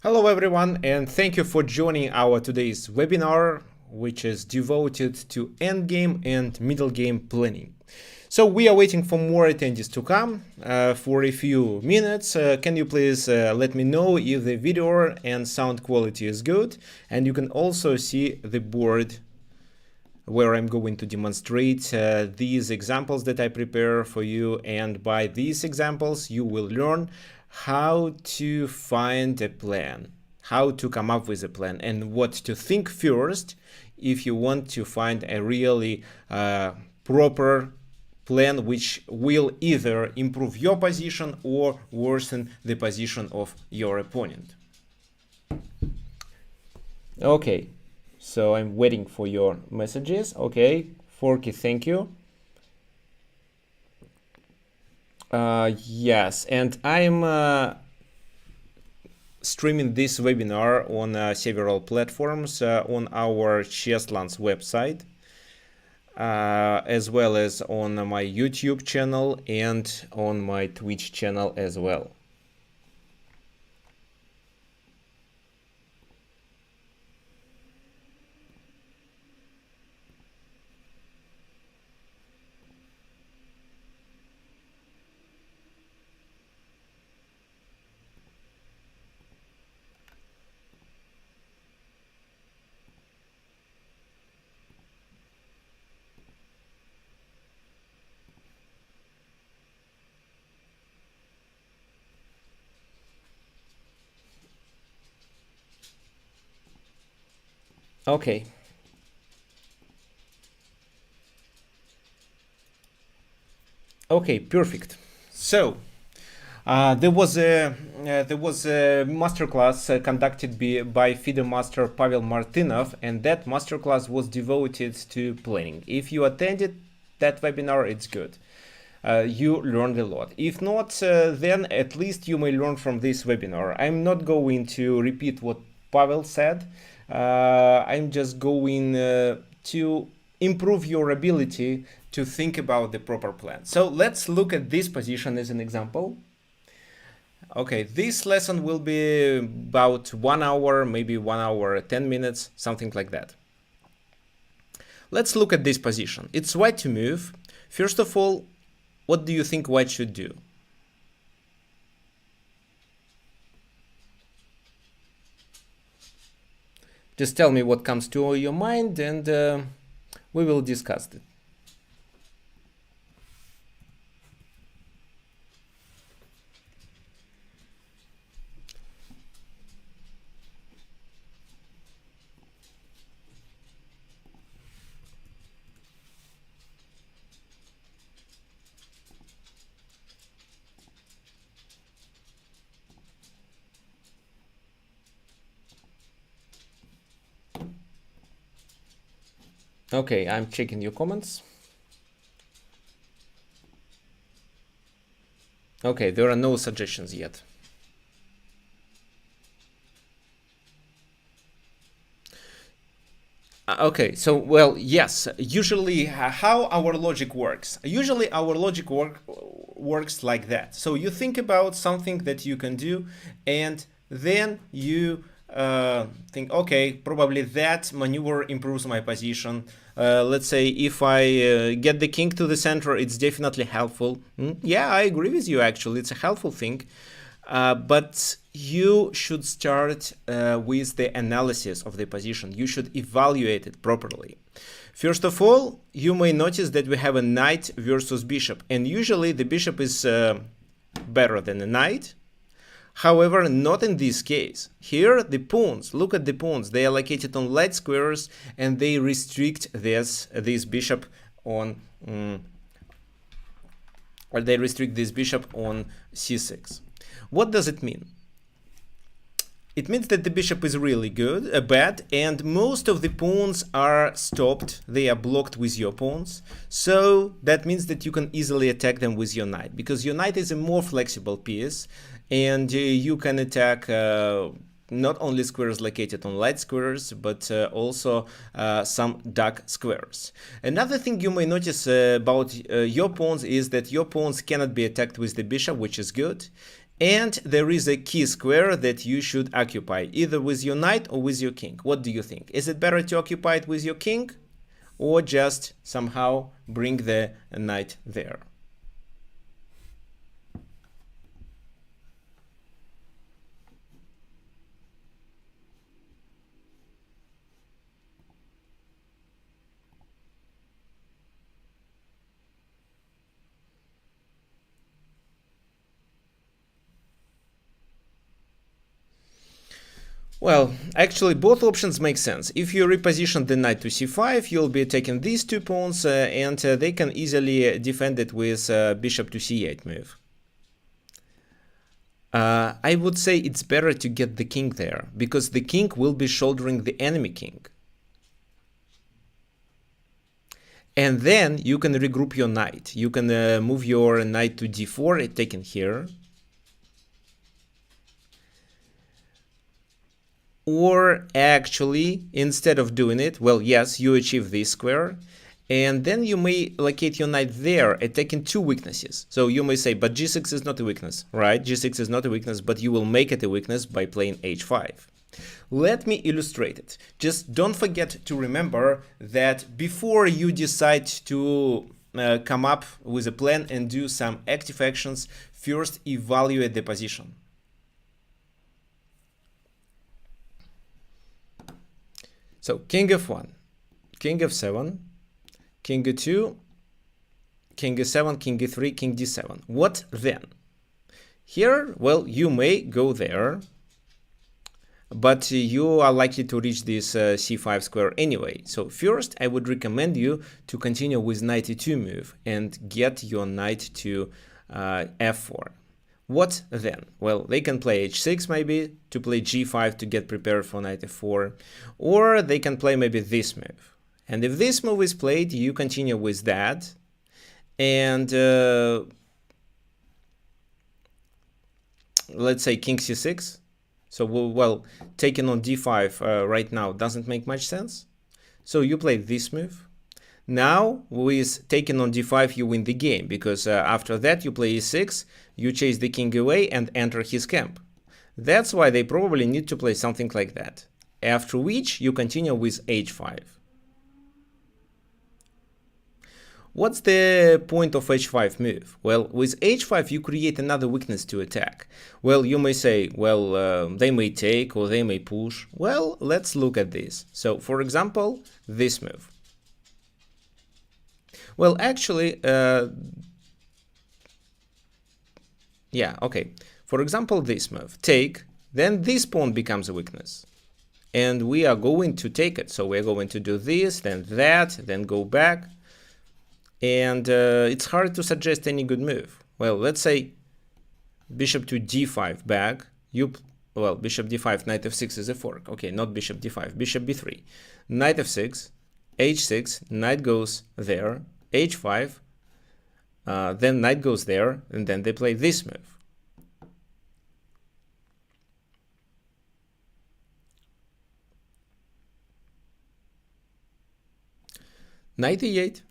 Hello everyone, and thank you for joining our today's webinar, which is devoted to endgame and middle game planning. So we are waiting for more attendees to come for a few minutes. Can you please let me know if the video and sound quality is good? And you can also see the board where I'm going to demonstrate these examples that I prepare for you. And by these examples, you will learn how to find a plan, how to come up with a plan, and what to think first if you want to find a really proper plan which will either improve your position or worsen the position of your opponent. Okay, so I'm waiting for your messages. Okay, Forky, thank you. Yes, and I'm streaming this webinar on several platforms on our Chesslands website, as well as on my YouTube channel and on my Twitch channel as well. Okay. Okay, perfect. So there was a masterclass conducted by FIDE master Pavel Martynov, and that masterclass was devoted to planning. If you attended that webinar, it's good. You learned a lot. If not, then at least you may learn from this webinar. I'm not going to repeat what Pavel said. I'm just going to improve your ability to think about the proper plan. So let's look at this position as an example. Okay, this lesson will be about 1 hour, maybe 1 hour, 10 minutes, something like that. Let's look at this position. It's white to move. First of all, what do you think white should do? Just tell me what comes to your mind, and we will discuss it. Okay, I'm checking your comments. Okay, there are no suggestions yet. Okay, so well, yes, usually how our logic works. Usually our logic works like that. So you think about something that you can do, and then you think, okay, probably that maneuver improves my position. Let's say if I get the king to the center, it's definitely helpful. Yeah, I agree with you, actually. It's a helpful thing. But you should start with the analysis of the position. You should evaluate it properly. First of all, you may notice that we have a knight versus bishop, and usually the bishop is better than a knight. However, not in this case. Here, the pawns, look at the pawns. They are located on light squares, and they restrict this bishop on, or they restrict this bishop on c6. What does it mean? It means that the bishop is really bad, and most of the pawns are stopped. They are blocked with your pawns. So that means that you can easily attack them with your knight, because your knight is a more flexible piece, and you can attack not only squares located on light squares, but also some dark squares. Another thing you may notice about your pawns is that your pawns cannot be attacked with the bishop, which is good. And there is a key square that you should occupy, either with your knight or with your king. What do you think? Is it better to occupy it with your king, or just somehow bring the knight there? Well, actually, both options make sense. If you reposition the knight to c5, you'll be taking these two pawns, and they can easily defend it with bishop to c8 move. I would say it's better to get the king there, because the king will be shouldering the enemy king. And then you can regroup your knight. You can move your knight to d4, taken here. Or actually, instead of doing it, well, yes, you achieve this square, and then you may locate your knight there, attacking two weaknesses. So you may say, but g6 is not a weakness, right? g6 is not a weakness, but you will make it a weakness by playing h5. Let me illustrate it. Just don't forget to remember that before you decide to come up with a plan and do some active actions, first evaluate the position. So king f1, king f7, king e2, king e7, king e3, king d7. What then? Here, well, you may go there, but you are likely to reach this c5 square anyway. So first, I would recommend you to continue with knight e2 move and get your knight to f4. What then? Well, they can play h6 maybe, to play g5 to get prepared for knight f4, or they can play maybe this move. And if this move is played, you continue with that, and let's say king c6. So, well, taking on d5 right now doesn't make much sense. So you play this move. Now, with taking on d5, you win the game, because after that you play e6, you chase the king away and enter his camp. That's why they probably need to play something like that. After which, you continue with h5. What's the point of h5 move? Well, with h5 you create another weakness to attack. Well, you may say, well, they may take or they may push. Well, let's look at this. So, for example, this move. Well, actually, yeah, okay. For example, this move, take, then this pawn becomes a weakness. And we are going to take it. So we're going to do this, then that, then go back. And it's hard to suggest any good move. Well, let's say bishop to d5 back. Well, bishop d5, knight f6 is a fork. Okay, not bishop d5, bishop b3. Knight f6, h6, knight goes there, h5, then knight goes there, and then they play this move. Knight e8,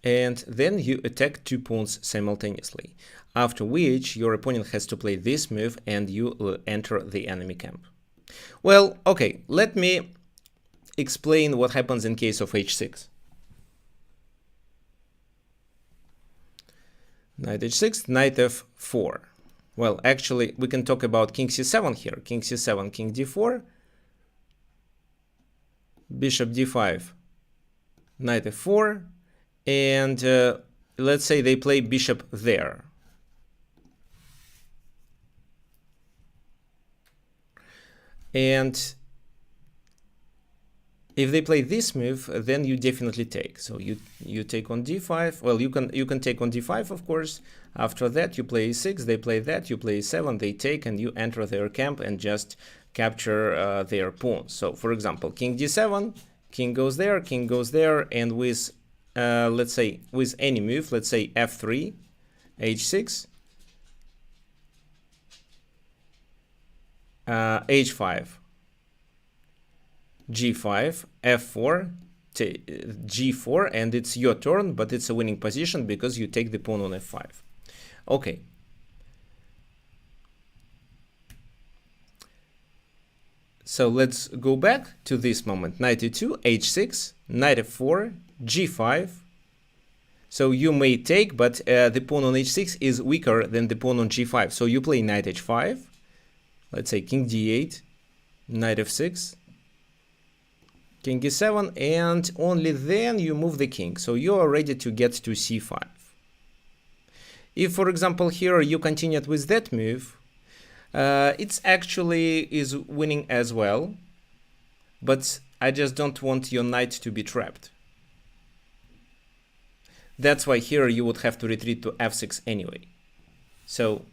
and then you attack two pawns simultaneously, after which your opponent has to play this move and you enter the enemy camp. Well, okay, let me explain what happens in case of h6. Knight h6, knight f4. Well, actually, we can talk about king c7 here. King c7, king d4, bishop d5, knight f4, and let's say they play bishop there. And if they play this move, then you definitely take. So you take on d5. Well, you can take on d5, of course. After that, you play e6. They play that. You play e7. They take, and you enter their camp and just capture their pawns. So, for example, king d7, king goes there, and with let's say with any move, let's say f3, h6, h5. g5, f4, g4, and it's your turn, but it's a winning position because you take the pawn on f5. Okay. So let's go back to this moment. Knight e2, h6, knight f4, g5. So you may take, but the pawn on h6 is weaker than the pawn on g5. So you play knight h5. Let's say king d8, knight f6, king e7, and only then you move the king. So you are ready to get to c5. If, for example, here you continued with that move, it's actually is winning as well, but I just don't want your knight to be trapped. That's why here you would have to retreat to f6 anyway. So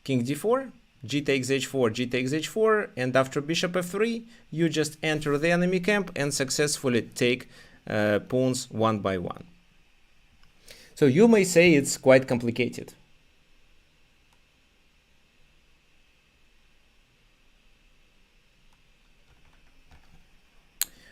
king d4, g takes h4, g takes h4, and after bishop f3, you just enter the enemy camp and successfully take pawns one by one. So you may say it's quite complicated.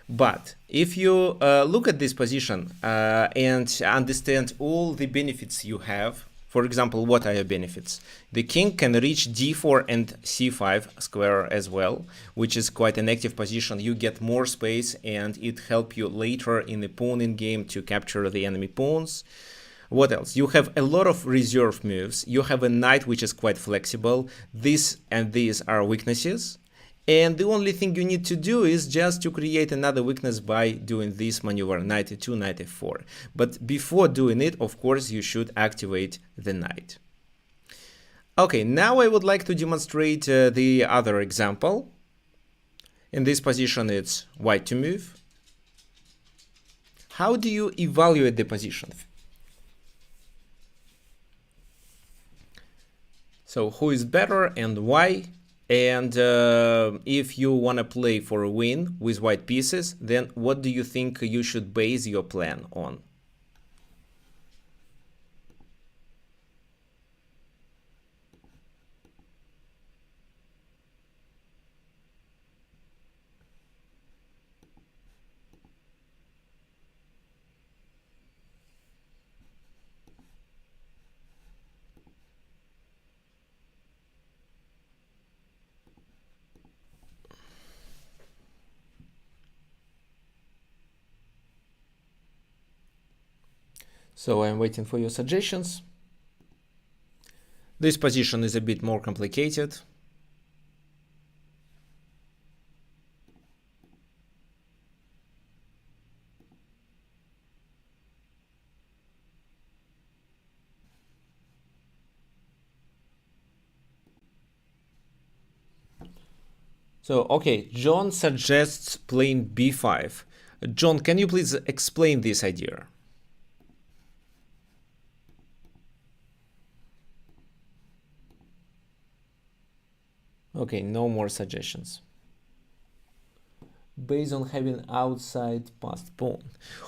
But if you look at this position and understand all the benefits you have, for example, what are your benefits? The king can reach d4 and c5 square as well, which is quite an active position. You get more space and it helps you later in the pawn in game to capture the enemy pawns. What else? You have a lot of reserve moves. You have a knight which is quite flexible. This and these are weaknesses. And the only thing you need to do is just to create another weakness by doing this maneuver, knight e2, knight f4. But before doing it, of course, you should activate the knight. Okay, now I would like to demonstrate the other example. In this position, it's white to move. How do you evaluate the position? So who is better and why? And if you want to play for a win with white pieces, then what do you think you should base your plan on? So I'm waiting for your suggestions. This position is a bit more complicated. So, okay, John suggests playing b5. John, can you please explain this idea? Okay, no more suggestions. Based on having outside passed pawn.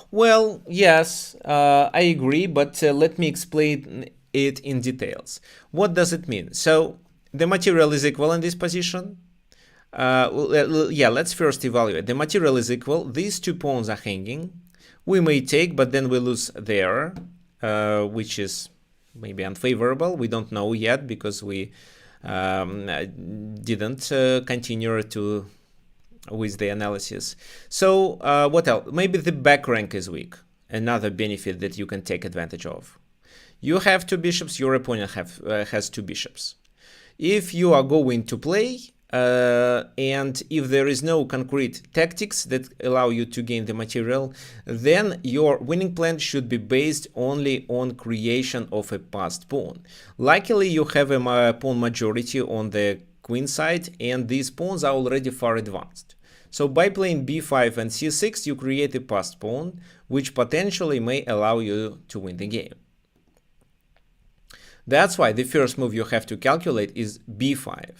Well, yes, I agree, but let me explain it in details. What does it mean? So the material is equal in this position. Yeah, let's first evaluate. The material is equal. These two pawns are hanging. We may take, but then we lose there, which is maybe unfavorable. We don't know yet because we didn't continue with the analysis. So what else? Maybe the back rank is weak. Another benefit that you can take advantage of. You have two bishops. Your opponent has two bishops. If you are going to play, and if there is no concrete tactics that allow you to gain the material, then your winning plan should be based only on creation of a passed pawn. Luckily, you have a pawn majority on the queen side, and these pawns are already far advanced. So by playing b5 and c6, you create a passed pawn, which potentially may allow you to win the game. That's why the first move you have to calculate is b5.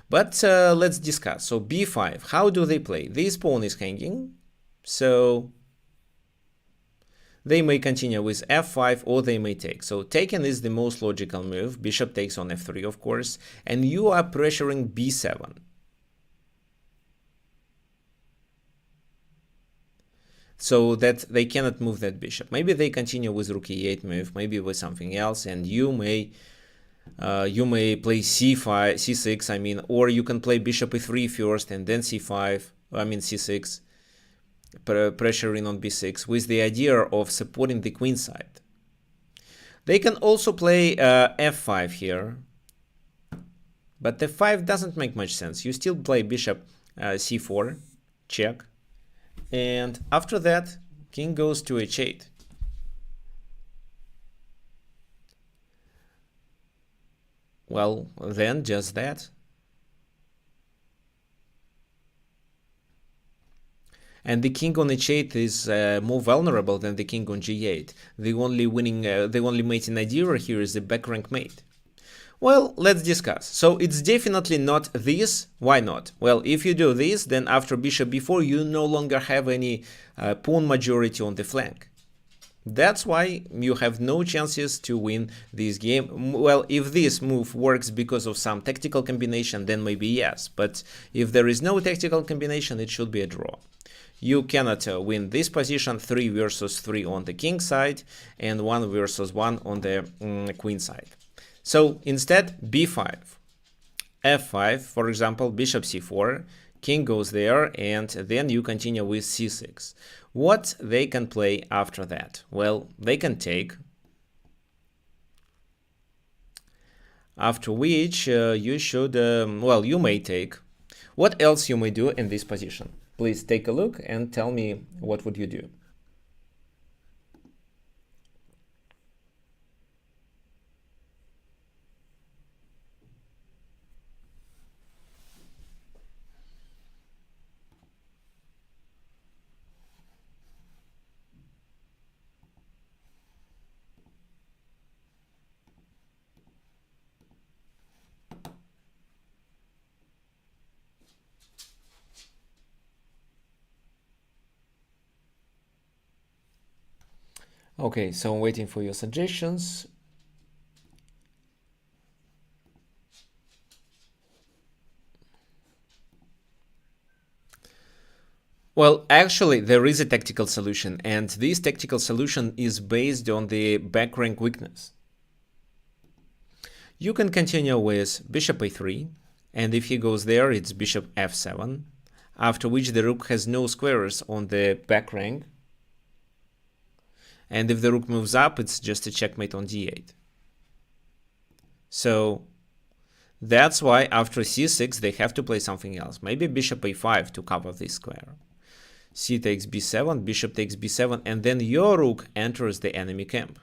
But let's discuss. So b5, how do they play? This pawn is hanging, so they may continue with f5 or they may take. So taking is the most logical move. Bishop takes on f3, of course, and you are pressuring b7. So that they cannot move that bishop. Maybe they continue with rook e8 move, maybe with something else, and you may You may play c5, c6, I mean, or you can play bishop e3 first and then c5, I mean c6, pressuring on b6 with the idea of supporting the queen side. They can also play f5 here, but f5 doesn't make much sense. You still play bishop c4, check, and after that, king goes to h8. Well, then just that. And the king on h8 is more vulnerable than the king on g8. The only mating idea here is the back rank mate. Well, let's discuss. So it's definitely not this. Why not? Well, if you do this, then after bishop b4, you no longer have any pawn majority on the flank. That's why you have no chances to win this game. Well, if this move works because of some tactical combination, then maybe yes. But if there is no tactical combination, it should be a draw. You cannot win this position 3 versus 3 on the king side and 1 versus 1 on the queen side. So instead, b5, f5, for example, bishop c4, king goes there, and then you continue with c6. What they can play after that? Well, they can take, after which you should, well, you may take. What else you may do in this position? Please take a look and tell me what would you do. Okay, so I'm waiting for your suggestions. Well, actually, there is a tactical solution, and this tactical solution is based on the back rank weakness. You can continue with bishop a3, and if he goes there, it's bishop f7, after which the rook has no squares on the back rank. And if the rook moves up, it's just a checkmate on d8. So that's why after c6, they have to play something else. Maybe bishop a5 to cover this square. C takes b7, bishop takes b7, and then your rook enters the enemy camp.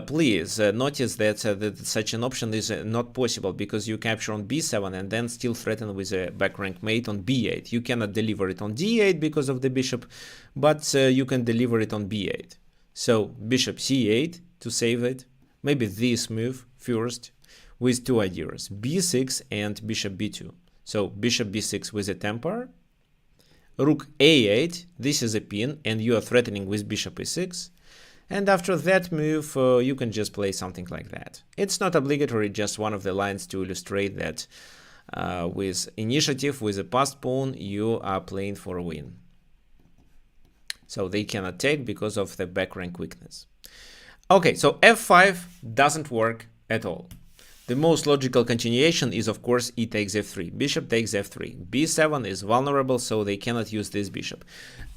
Please notice that, such an option is not possible because you capture on b7 and then still threaten with a back rank mate on b8. You cannot deliver it on d8 because of the bishop, but you can deliver it on b8. So bishop c8 to save it. Maybe this move first with two ideas, b6 and bishop b2. So bishop b6 with a temper, rook a8, this is a pin, and you are threatening with bishop e6. And after that move, you can just play something like that. It's not obligatory, just one of the lines to illustrate that with initiative, with a passed pawn, you are playing for a win. So they cannot take because of the back rank weakness. Okay, so f5 doesn't work at all. The most logical continuation is, of course, e takes f3. Bishop takes f3. b7 is vulnerable, so they cannot use this bishop.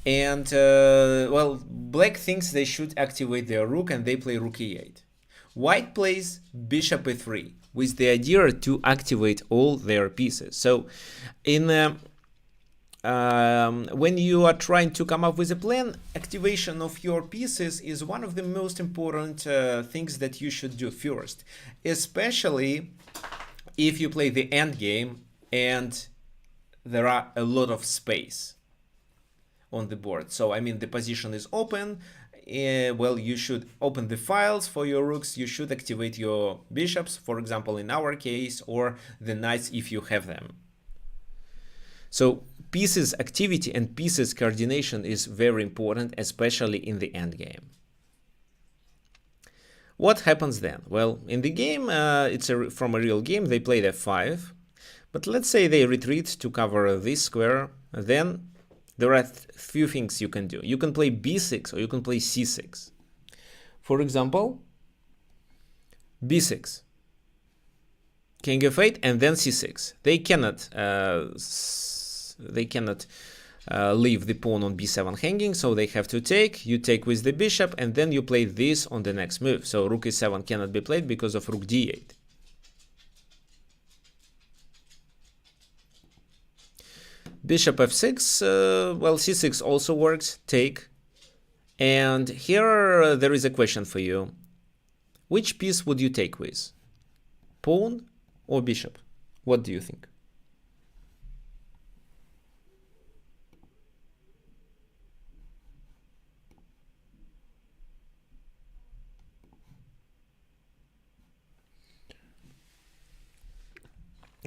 And, well, black thinks they should activate their rook, and they play rook e8. White plays bishop e3 with the idea to activate all their pieces. So in when you are trying to come up with a plan, activation of your pieces is one of the most important things that you should do first, especially if you play the endgame and there are a lot of space on the board. So I mean, the position is open. Well, you should open the files for your rooks. You should activate your bishops, for example, in our case, or the knights if you have them. So pieces activity and pieces coordination is very important, especially in the endgame. What happens then? Well, in the game, it's from a real game, they played f5. But let's say they retreat to cover this square. Then there are few things you can do. You can play b6 or you can play c6. For example, b6, king f8, and then c6. They cannot leave the pawn on b7 hanging, so they have to take. You take with the bishop, and then you play this on the next move. So rook e7 cannot be played because of rook d8. Bishop f6, well, c6 also works, take. And here there is a question for you. Which piece would you take with? Pawn or bishop? What do you think?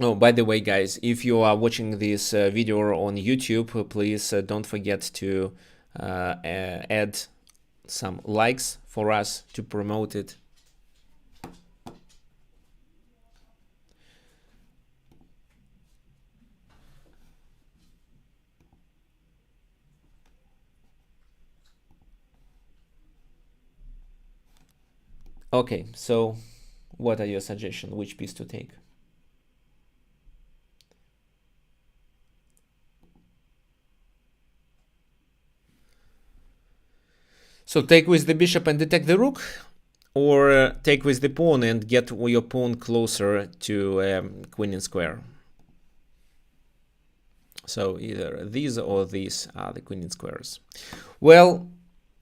Oh, by the way, guys, if you are watching this video on YouTube, please don't forget to add some likes for us to promote it. Okay, so what are your suggestions? Which piece to take? So take with the bishop and attack the rook, or take with the pawn and get your pawn closer to queen in square. So either these or these are the queen in squares. Well,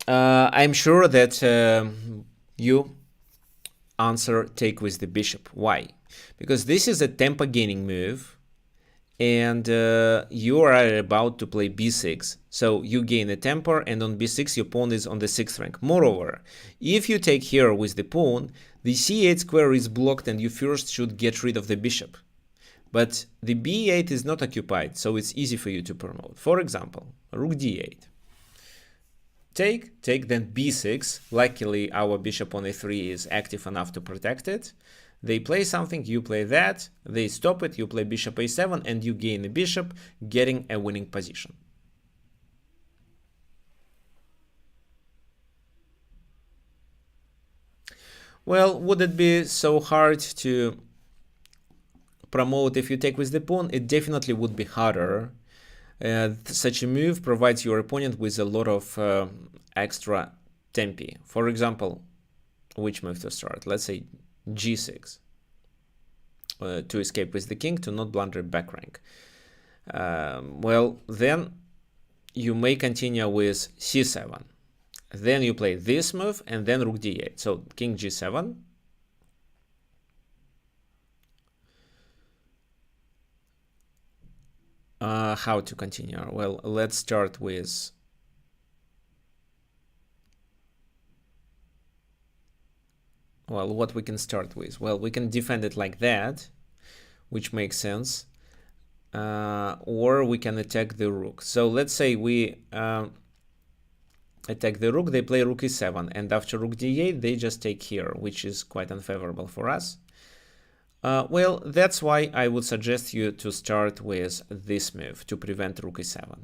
I'm sure that you answer take with the bishop. Why? Because this is a tempo gaining move, and you are about to play b6, so you gain a tempo, and on b6 your pawn is on the 6th rank. Moreover, if you take here with the pawn, the c8 square is blocked, and you first should get rid of the bishop. But the b8 is not occupied, so it's easy for you to promote. For example, rook d8. Take, then b6. Luckily, our bishop on a3 is active enough to protect it. They play something, you play that, they stop it, you play bishop a7, and you gain a bishop, getting a winning position. Well, would it be so hard to promote if you take with the pawn? It definitely would be harder. Such a move provides your opponent with a lot of extra tempi. For example, which move to start? Let's say g6, to escape with the king, to not blunder back rank. Well, then you may continue with c7. Then you play this move, and then rook d8. So king g7. How to continue? Well, let's start with what we can start with. Well, we can defend it like that, which makes sense, or we can attack the rook. So let's say we attack the rook, they play rook e7, and after rook d8 they just take here, which is quite unfavorable for us. Well, that's why I would suggest you to start with this move to prevent rook e7.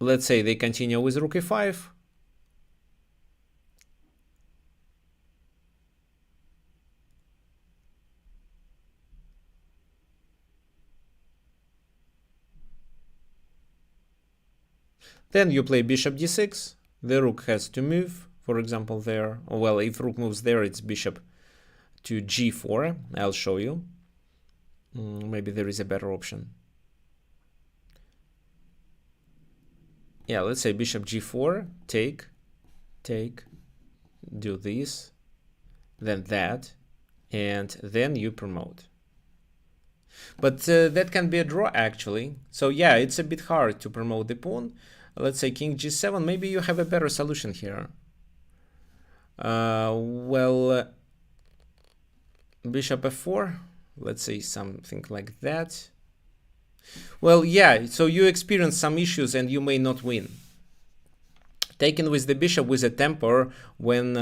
Let's say they continue with rook e5. Then you play bishop d6. The rook has to move, for example, there. Or, well, if rook moves there, it's bishop to g4. I'll show you. Maybe there is a better option. Yeah, let's say bishop g4, take, do this, then that, and then you promote. But that can be a draw, actually. So yeah, it's a bit hard to promote the pawn. Let's say king g7. Maybe you have a better solution here. Well, bishop f4. Let's say something like that. Well, yeah, so you experience some issues and you may not win. Taken with the bishop with a temper when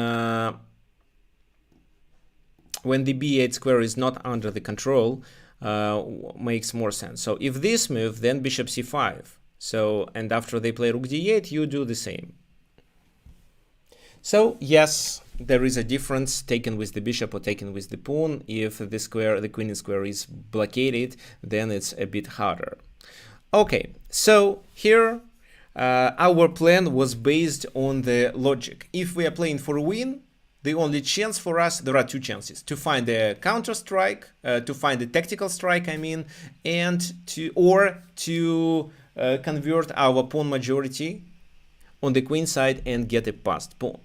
when the b8 square is not under the control, makes more sense. So if this move, then bishop c5. So, and after they play rook d8, you do the same. So yes, there is a difference taken with the bishop or taken with the pawn. If the square, the queen square is blockaded, then it's a bit harder. Okay, so here our plan was based on the logic. If we are playing for a win, the only chance for us, there are two chances: to find a counter strike, to find a tactical strike, I mean, and to convert our pawn majority on the queen side and get a passed pawn.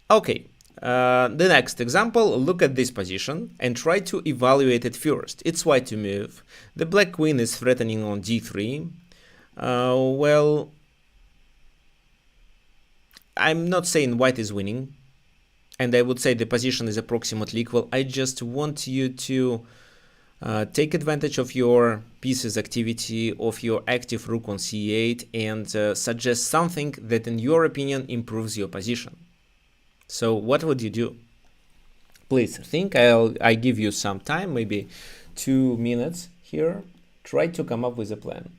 Okay, the next example, look at this position and try to evaluate it first. It's white to move. The black queen is threatening on d3. Well, I'm not saying white is winning, and I would say the position is approximately equal. I just want you to take advantage of your piece's activity, of your active rook on c8, and suggest something that in your opinion improves your position. So what would you do? Please think. I give you some time, maybe 2 minutes here. Try to come up with a plan.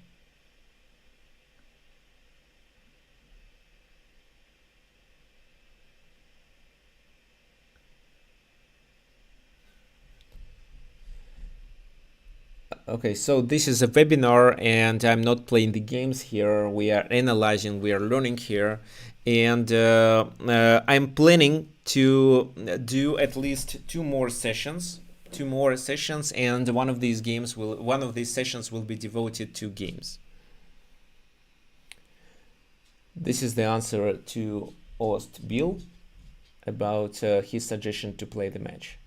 Okay, so this is a webinar and I'm not playing the games here. We are analyzing, we are learning here. And I'm planning to do at least 2 more sessions, and one of these sessions will be devoted to games. This is the answer to Ost Bill about his suggestion to play the match.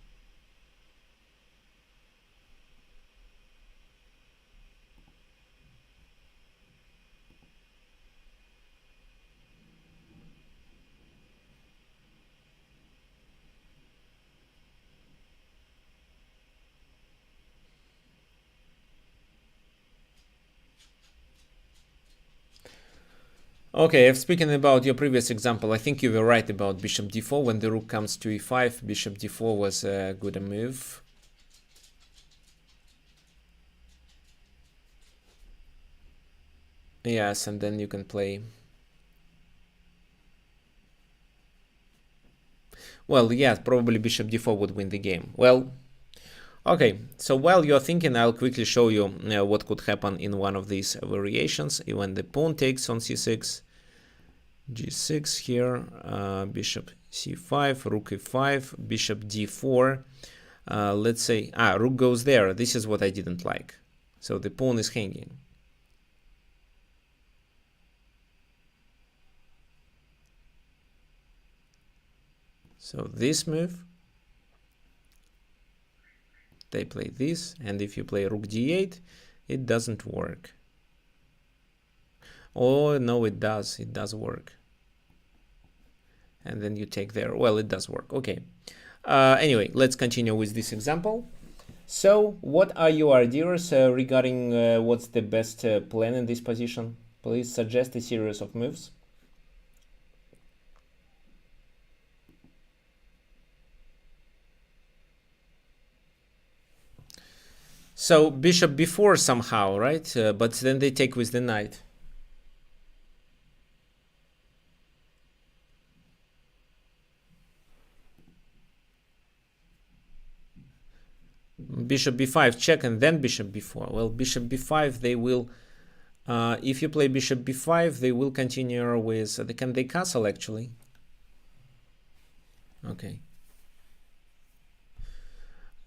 Okay, if speaking about your previous example, I think you were right about bishop d4. When the rook comes to e5, bishop d4 was a good move. Yes, and then you can play. Well, yeah, probably bishop d4 would win the game. Well, okay, so while you're thinking, I'll quickly show you what could happen in one of these variations. When the pawn takes on c6, g6 here, bishop c5, rook e5, bishop d4. Let's say, rook goes there. This is what I didn't like. So the pawn is hanging. So this move, they play this, and if you play rook d8, it doesn't work. Oh, no, it does. It does work. And then you take there. Well, it does work. Okay. Anyway, let's continue with this example. So, what are your ideas regarding what's the best plan in this position? Please suggest a series of moves. So bishop b4 somehow, right? But then they take with the knight. Bishop b5 check and then bishop b4. Well, bishop b5 they will, if you play bishop b5, they will continue with, can they castle actually? Okay.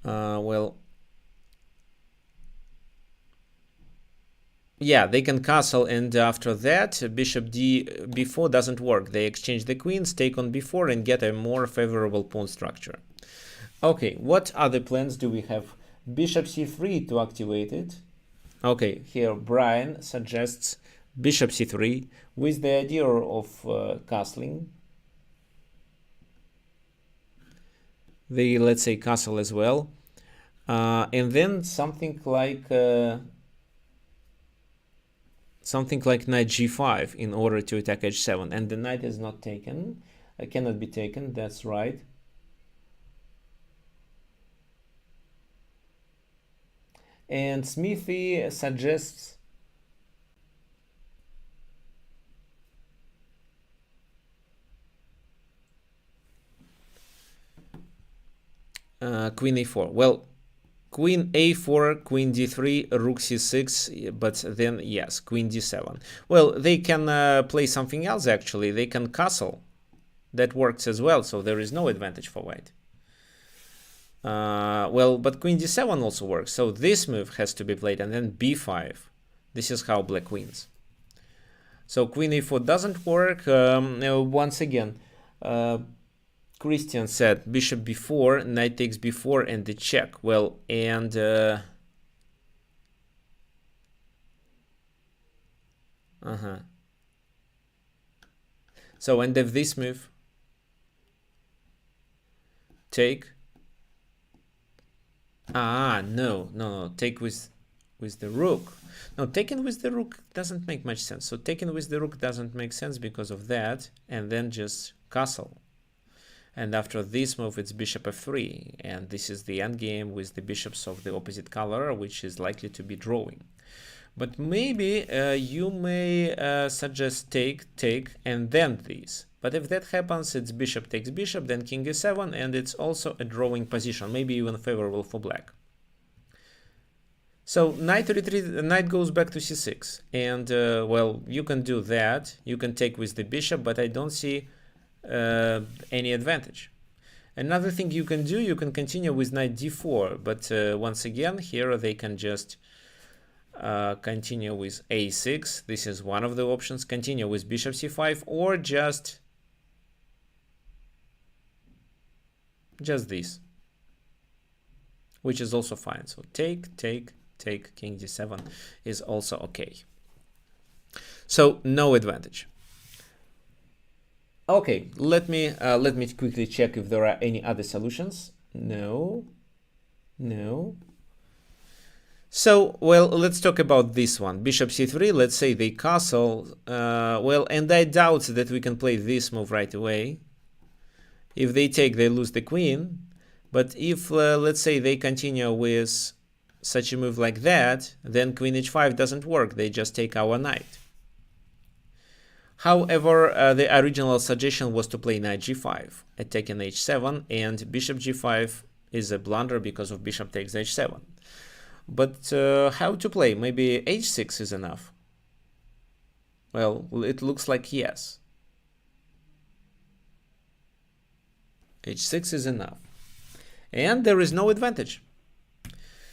Well, yeah, they can castle, and after that bishop b4 doesn't work. They exchange the queens, take on b4 and get a more favorable pawn structure. Okay, what other plans do we have? Bishop c3 to activate it. Okay, here Brian suggests bishop c3 with the idea of castling. They, let's say, castle as well. And then something like knight g5 in order to attack h7, and the knight is not taken, cannot be taken, that's right. And Smithy suggests queen a4. Well, queen a4, queen d3, rook c6, but then, yes, queen d7. Well, they can play something else, actually. They can castle. That works as well, so there is no advantage for white. Well, but queen d7 also works, so this move has to be played, and then b5. This is how black wins. So queen a4 doesn't work. Once again, Christian said bishop b4, knight takes b4, and the check. Well, and so end of this move, take. No, take with the rook. No, taking with the rook doesn't make much sense. So taking with the rook doesn't make sense because of that, and then just castle. And after this move, it's bishop f3, and this is the endgame with the bishops of the opposite color, which is likely to be drawing. But maybe you may suggest take, and then this. But if that happens, it's bishop takes bishop, then king e7, and it's also a drawing position, maybe even favorable for black. So knight retreat, knight goes back to c6, and well, you can do that. You can take with the bishop, but I don't see any advantage. Another thing you can do, you can continue with knight d4, but once again, here they can just continue with a6. This is one of the options. Continue with bishop c5, or just this, which is also fine. So take, king d7 is also okay. So no advantage. Okay, let me quickly check if there are any other solutions. No. So, well, let's talk about this one. Bishop c3, let's say they castle. Well, and I doubt that we can play this move right away. If they take, they lose the queen. But if, let's say, they continue with such a move like that, then queen h5 doesn't work. They just take our knight. However, the original suggestion was to play knight g5, attacking h7, and bishop g5 is a blunder because of bishop takes h7. But how to play? Maybe h6 is enough. Well, it looks like yes. h6 is enough. And there is no advantage.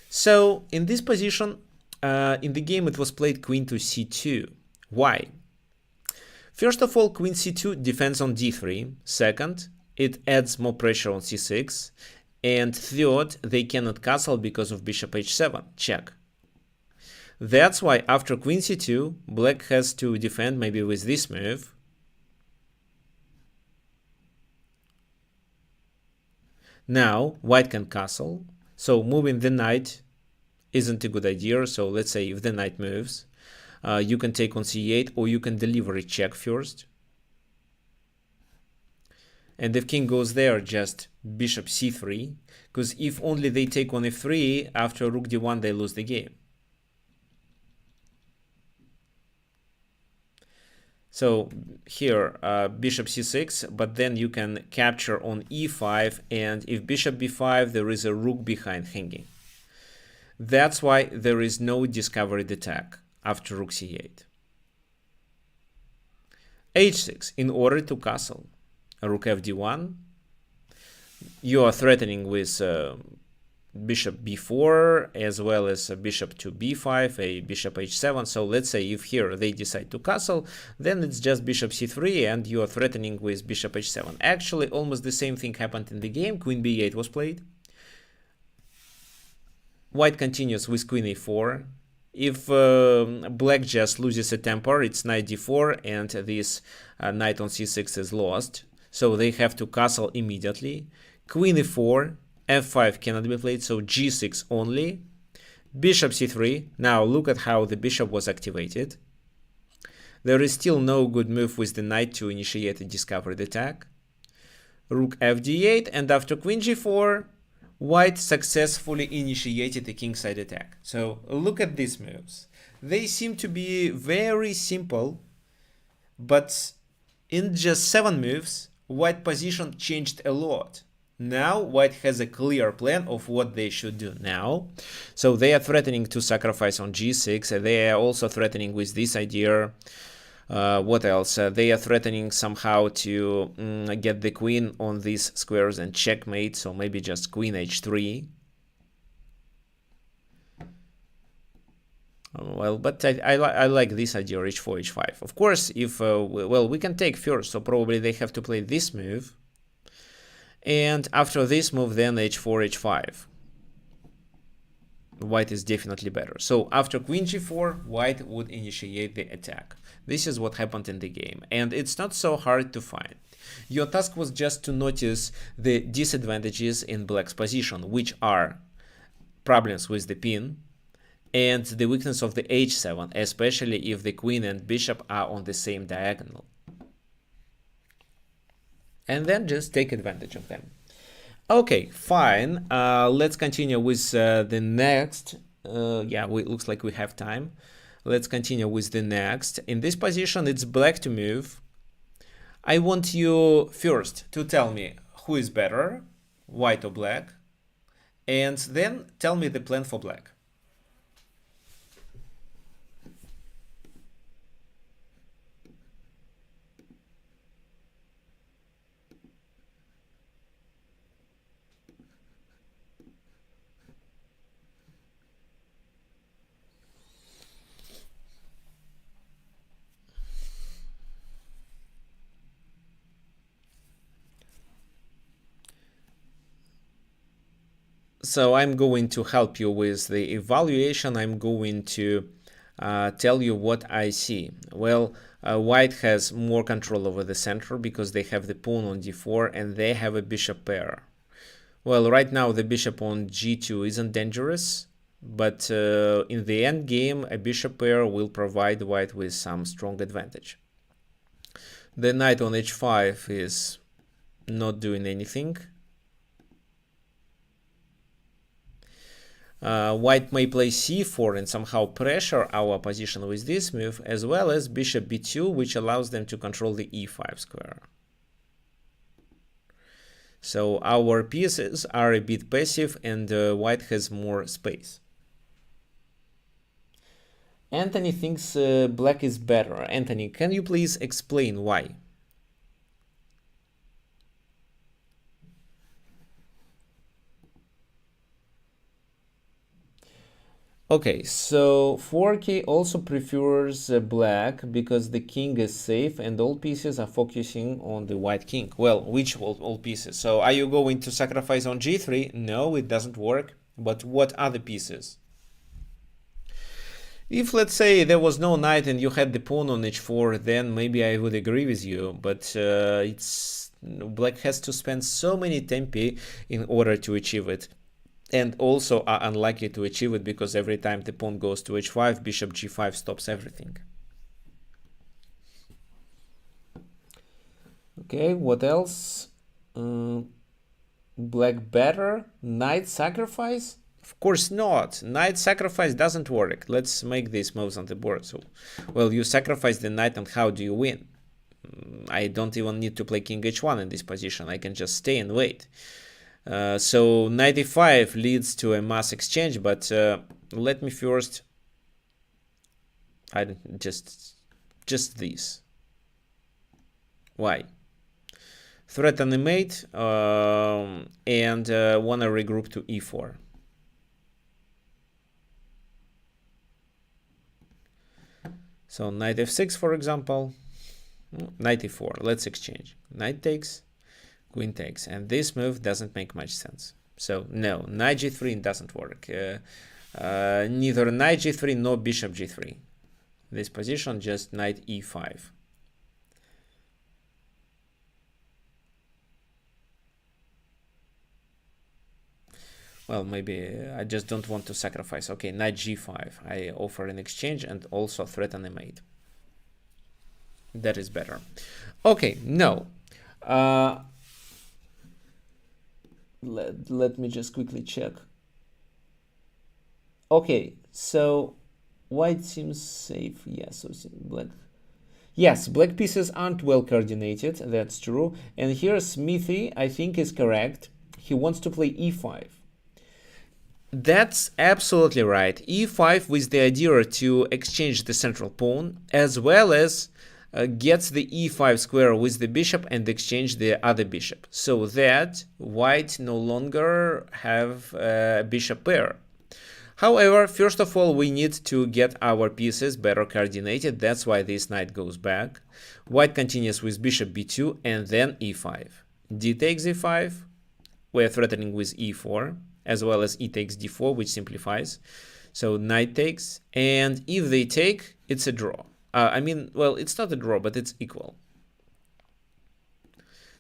So in this position, in the game it was played queen to c2. Why? First of all, queen c2 defends on d3. Second, it adds more pressure on c6. And third, they cannot castle because of bishop h7. Check. That's why after queen c2, black has to defend maybe with this move. Now, white can castle. So moving the knight isn't a good idea. So let's say if the knight moves, you can take on c8, or you can deliver a check first. And if king goes there, just bishop c3, because if only they take on f3, after rook d1, they lose the game. So here, bishop c6, but then you can capture on e5, and if bishop b5, there is a rook behind hanging. That's why there is no discovered attack after rook c8. h6, in order to castle. Rook fd1, you are threatening with bishop b4 as well as a bishop to b5, a bishop h7. So let's say if here they decide to castle, then it's just bishop c3 and you are threatening with bishop h7. Actually, almost the same thing happened in the game. Queen b8 was played. White continues with queen a4. If black just loses a temper, it's knight d4, and this knight on c6 is lost. So they have to castle immediately. Queen e4, f5 cannot be played, so g6 only. Bishop c3. Now look at how the bishop was activated. There is still no good move with the knight to initiate a discovered attack. Rook fd8, and after queen g4, White successfully initiated a kingside attack. So look at these moves. They seem to be very simple, but in just 7 moves, white position changed a lot. Now white has a clear plan of what they should do now. So they are threatening to sacrifice on g6. They are also threatening with this idea. What else? They are threatening somehow to get the queen on these squares and checkmate. So maybe just queen h3. Well, but I like this idea, h4, h5. Of course, if, well, we can take first, so probably they have to play this move. And after this move, then h4, h5. White is definitely better. So after queen g4, white would initiate the attack. This is what happened in the game, and it's not so hard to find. Your task was just to notice the disadvantages in black's position, which are problems with the pin and the weakness of the h7, especially if the queen and bishop are on the same diagonal. And then just take advantage of them. Okay, fine. Let's continue with the next. Yeah, it looks like we have time. Let's continue with the next. In this position, it's black to move. I want you first to tell me who is better, white or black, and then tell me the plan for black. So I'm going to help you with the evaluation. I'm going to tell you what I see. Well, white has more control over the center because they have the pawn on d4 and they have a bishop pair. Well, right now the bishop on g2 isn't dangerous, but in the end game a bishop pair will provide white with some strong advantage. The knight on h5 is not doing anything. White may play c4 and somehow pressure our position with this move, as well as bishop b2, which allows them to control the e5 square. So our pieces are a bit passive and white has more space. Anthony thinks black is better. Anthony, can you please explain why? Okay, so 4K also prefers black because the king is safe and all pieces are focusing on the white king. Well, which all pieces? So are you going to sacrifice on g3? No, it doesn't work. But what other pieces? If, let's say, there was no knight and you had the pawn on h4, then maybe I would agree with you. But black has to spend so many tempi in order to achieve it. And also are unlikely to achieve it because every time the pawn goes to h5, bishop g5 stops everything. Okay, what else? Black better? Knight sacrifice? Of course not. Knight sacrifice doesn't work. Let's make these moves on the board. So, well, you sacrifice the knight and how do you win? I don't even need to play king h1 in this position. I can just stay and wait. So knight e5 leads to a mass exchange, but let me first just this. Why? Threaten a mate and wanna regroup to e4. So knight f6, for example, knight e4. Let's exchange. Knight takes, queen takes, and this move doesn't make much sense. So no, knight g3 doesn't work. Neither knight g3 nor bishop g3. This position, just knight e5. Well, maybe I just don't want to sacrifice. Okay, knight g5. I offer an exchange and also threaten a mate. That is better. Okay, no. Let me just quickly check. Okay, so white seems safe. Yes, so black. Yes, black pieces aren't well coordinated. That's true. And here Smithy, I think, is correct. He wants to play e5. That's absolutely right. e5 with the idea to exchange the central pawn, as well as gets the e5 square with the bishop and exchange the other bishop, so that white no longer have a bishop pair. However, first of all, we need to get our pieces better coordinated. That's why this knight goes back. White continues with bishop b2 and then e5. D takes e5. We're threatening with e4, as well as e takes d4, which simplifies. So knight takes, and if they take, it's a draw. Well, it's not a draw, but it's equal.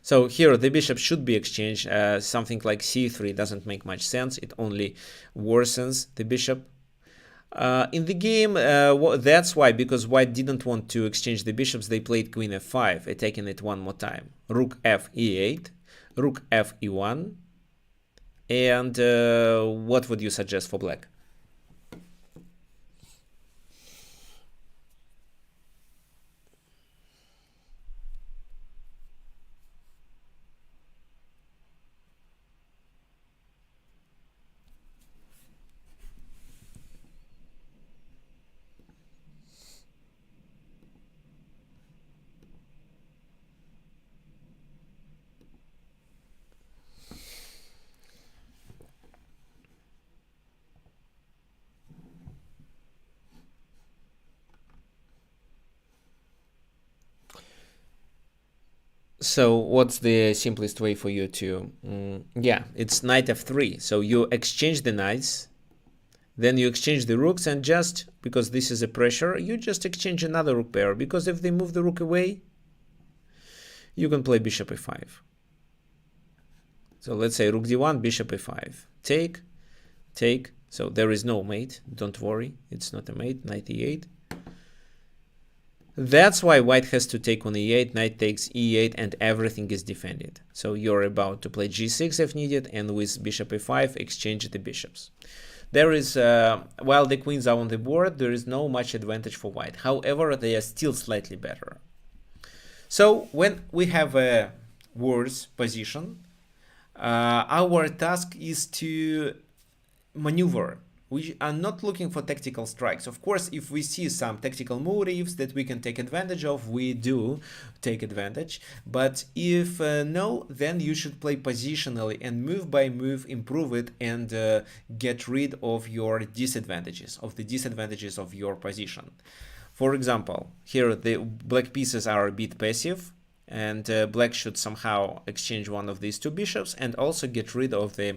So here the bishop should be exchanged. Something like c3 doesn't make much sense. It only worsens the bishop. In the game, that's why, because white didn't want to exchange the bishops, they played queen f5, attacking it one more time. Rook f e8, rook f e1. And what would you suggest for black? So what's the simplest way for you to... yeah, it's knight f3. So you exchange the knights, then you exchange the rooks, and just because this is a pressure, you just exchange another rook pair, because if they move the rook away, you can play bishop e5. So let's say rook d1, bishop e5. Take, take. So there is no mate. Don't worry, it's not a mate. Knight e8. That's why white has to take on e8, knight takes e8, and everything is defended. So you're about to play g6 if needed, and with bishop e5, exchange the bishops. There is, while the queens are on the board, there is no much advantage for white. However, they are still slightly better. So when we have a worse position, our task is to maneuver. We are not looking for tactical strikes. Of course, if we see some tactical moves that we can take advantage of, we do take advantage. But if no, then you should play positionally and move by move improve it and get rid of your disadvantages, of the disadvantages of your position. For example, here the black pieces are a bit passive, and black should somehow exchange one of these two bishops and also get rid of the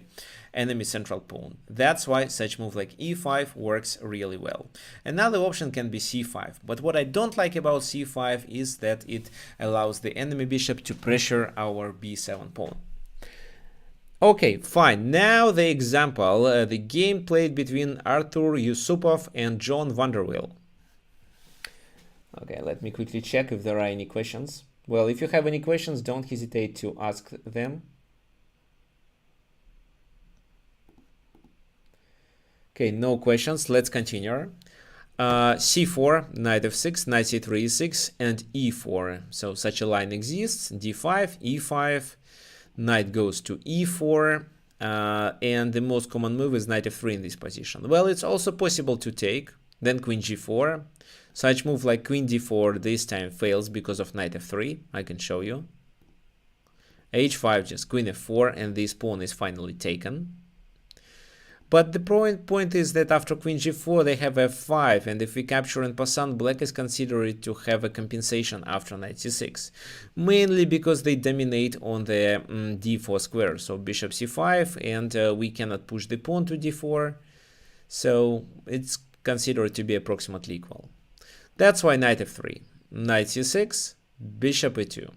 enemy central pawn. That's why such move like e5 works really well. Another option can be c5, but what I don't like about c5 is that it allows the enemy bishop to pressure our b7 pawn. Okay, fine. Now the example, the game played between Artur Yusupov and John Vanderwill. Okay, let me quickly check if there are any questions. Well, if you have any questions, don't hesitate to ask them. Okay, no questions. Let's continue. c4, knight f6, knight c3, e6, and e4. So such a line exists. d5, e5, knight goes to e4, and the most common move is knight f3 in this position. Well, it's also possible to take, then queen g4. Such move like queen d4 this time fails because of knight f3. I can show you. h5, just queen f4, and this pawn is finally taken. But the point is that after queen g4 they have f5, and if we capture en passant, black is considered to have a compensation after knight c6, mainly because they dominate on the d4 square, so bishop c5, and we cannot push the pawn to d4, so it's considered to be approximately equal. That's why knight f3, knight c6, bishop e2,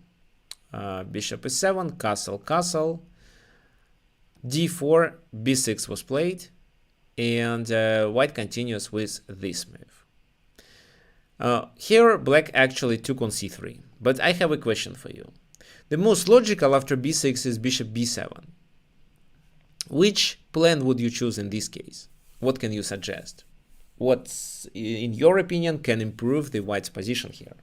bishop e7, castle, castle, d4, b6 was played, and white continues with this move. Here black actually took on c3, but I have a question for you. The most logical after b6 is bishop b7. Which plan would you choose in this case? What can you suggest? What, in your opinion, can improve the white's position here?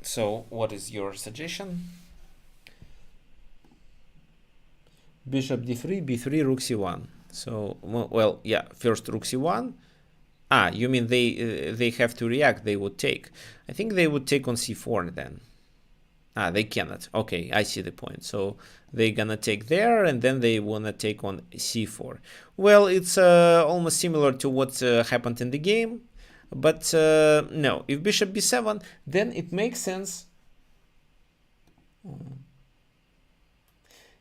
So, what is your suggestion? Bishop d3, b3, rook c1. So, well, yeah, first rook c1. Ah, you mean they have to react, they would take. I think they would take on c4 then. Ah, they cannot. Okay, I see the point. So they're gonna take there, and then they wanna take on c4. Well, it's almost similar to what happened in the game, but no. If bishop b7, then it makes sense.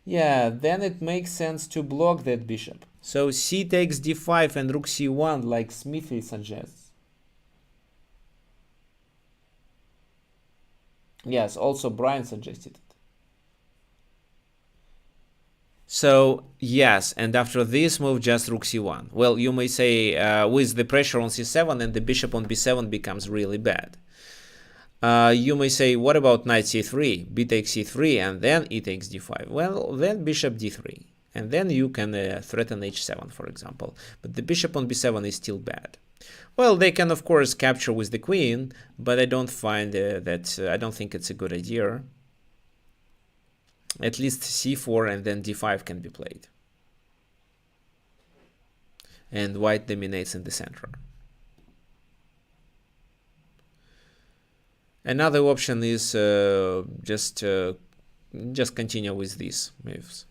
Yeah, then it makes sense to block that bishop. So c takes d5 and rook c1, like Smithy suggests. Yes, also Brian suggested it. So yes, and after this move, just rook c1. Well, you may say with the pressure on c7 and the bishop on b7 becomes really bad. You may say, what about knight c3, b takes c3, and then e takes d5? Well, then bishop d3, and then you can threaten h7, for example. But the bishop on b7 is still bad. Well, they can of course capture with the queen, but I don't find I don't think it's a good idea. At least c4 and then d5 can be played. And white dominates in the center. Another option is just continue with these moves.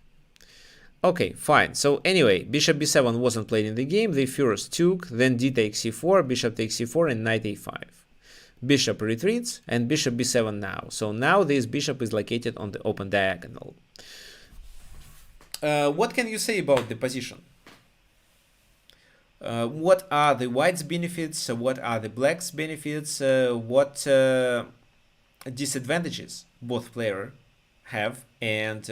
Okay, fine. So anyway, bishop b7 wasn't played in the game. They first took, then d takes c4, bishop takes c4, and knight a5. Bishop retreats, and bishop b7 now. So now this bishop is located on the open diagonal. What can you say about the position? What are the white's benefits? What are the black's benefits? What disadvantages both players have, and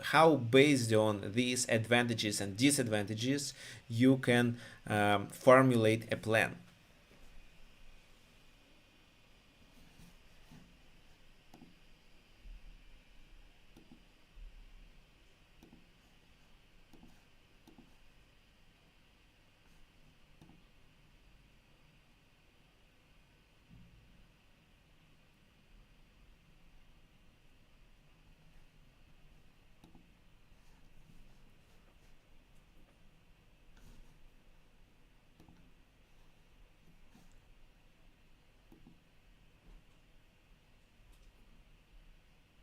how, based on these advantages and disadvantages, you can formulate a plan.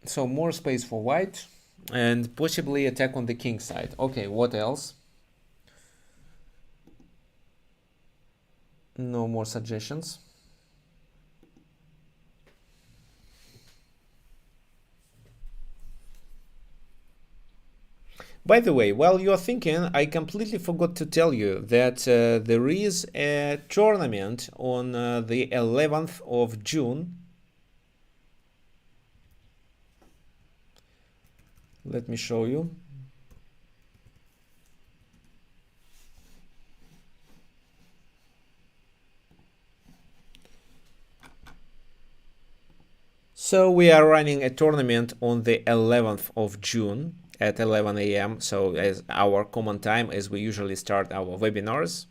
So more space for white, and possibly attack on the king side. Okay, what else? No more suggestions. By the way, while you're thinking, I completely forgot to tell you that there is a tournament on the 11th of June. Let me show you. So we are running a tournament on the 11th of June at 11 a.m. So as our common time, as we usually start our webinars.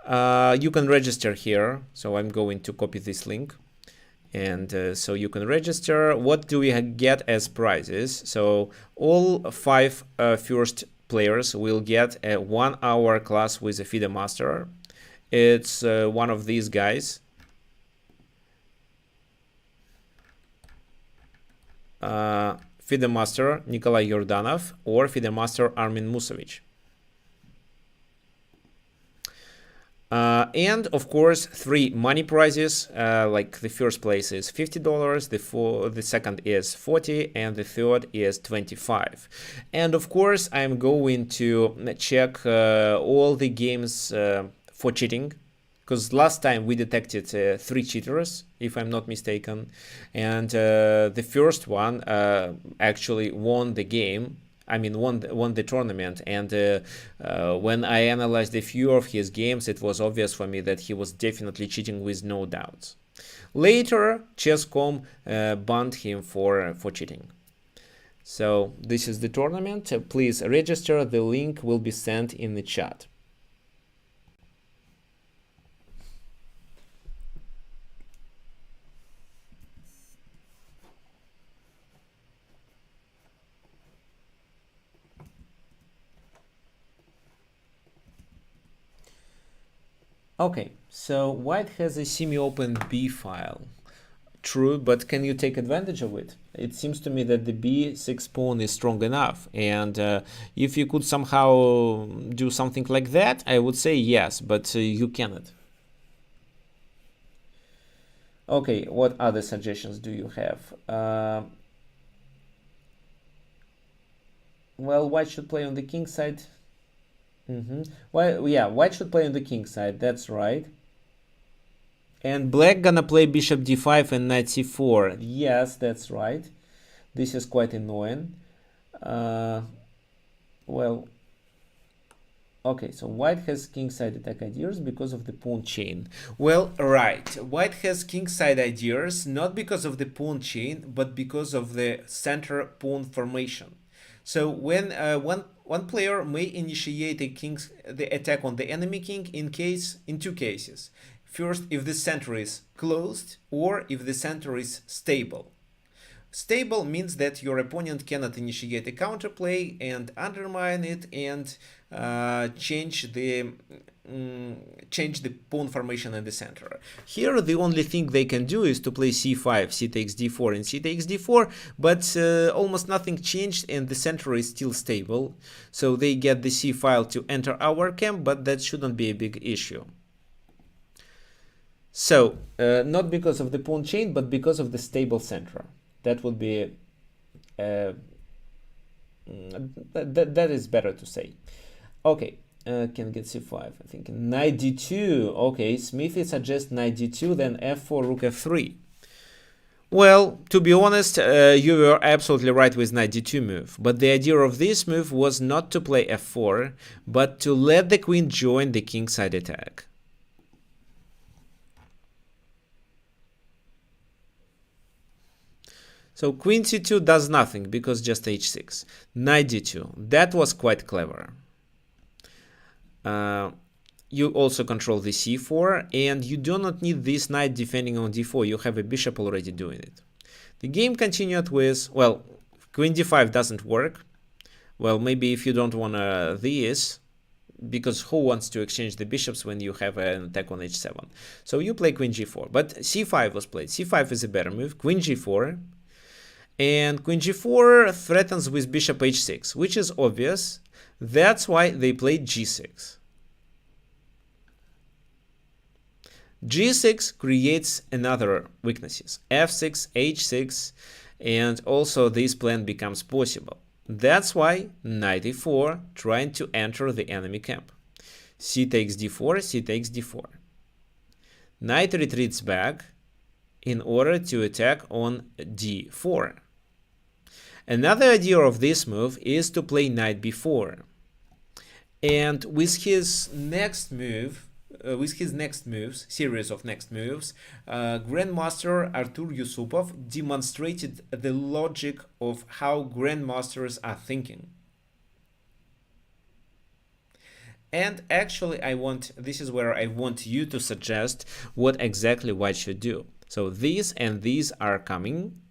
You can register here. So I'm going to copy this link. And so you can register. What do we get as prizes? So all 5 first players will get a 1-hour class with a FIDE master. It's one of these guys. FIDE master Nikolai Yordanov or FIDE master Armin Musovich. And of course, 3 money prizes. Like the first place is $50, the second is 40, and the third is 25. And of course, I'm going to check all the games for cheating, because last time we detected 3 cheaters, if I'm not mistaken, and the first one actually won the game. I mean, won the tournament, and when I analyzed a few of his games, it was obvious for me that he was definitely cheating with no doubts. Later, Chess.com banned him for cheating. So this is the tournament. Please register. The link will be sent in the chat. Okay, so white has a semi-open B file. True, but can you take advantage of it? It seems to me that the B6 pawn is strong enough, and if you could somehow do something like that, I would say yes, but you cannot. Okay, what other suggestions do you have? Well, white should play on the king side. Well, yeah, white should play on the king side, that's right. And black gonna play bishop d5 and knight c4. Yes, that's right. This is quite annoying. Well, okay, so white has kingside attack ideas because of the pawn chain. Well, right. White has kingside ideas not because of the pawn chain, but because of the center pawn formation. So when one player may initiate the attack on the enemy king in two cases. First, if the center is closed, or if the center is stable. Stable means that your opponent cannot initiate a counterplay and undermine it and change the pawn formation in the center. Here, the only thing they can do is to play c5, c takes d4, and c takes d4, but almost nothing changed, and the center is still stable. So they get the c file to enter our camp, but that shouldn't be a big issue. So, not because of the pawn chain, but because of the stable center. That would be, that is better to say. Okay, can get c5, I think. Knight d2, okay, Smithy suggests knight d2, then f4, rook f3. Well, to be honest, you were absolutely right with knight d2 move, but the idea of this move was not to play f4, but to let the queen join the kingside attack. So queen c2 does nothing because just h6. Knight d2, that was quite clever. You also control the c4, and you do not need this knight defending on d4. You have a bishop already doing it. The game continued with, well, queen d5 doesn't work. Well, maybe if you don't want this, because who wants to exchange the bishops when you have an attack on h7? So you play queen g4, but c5 was played. c5 is a better move. Queen g4. And queen g4 threatens with bishop h6, which is obvious. That's why they played g6. g6 creates another weaknesses, f6, h6, and also this plan becomes possible. That's why knight e4 trying to enter the enemy camp. C takes d4, c takes d4. Knight retreats back in order to attack on d4. Another idea of this move is to play knight b4. And with his next move, series of next moves, Grandmaster Artur Yusupov demonstrated the logic of how grandmasters are thinking. And actually, this is where I want you to suggest what exactly white should do. So these and these are coming.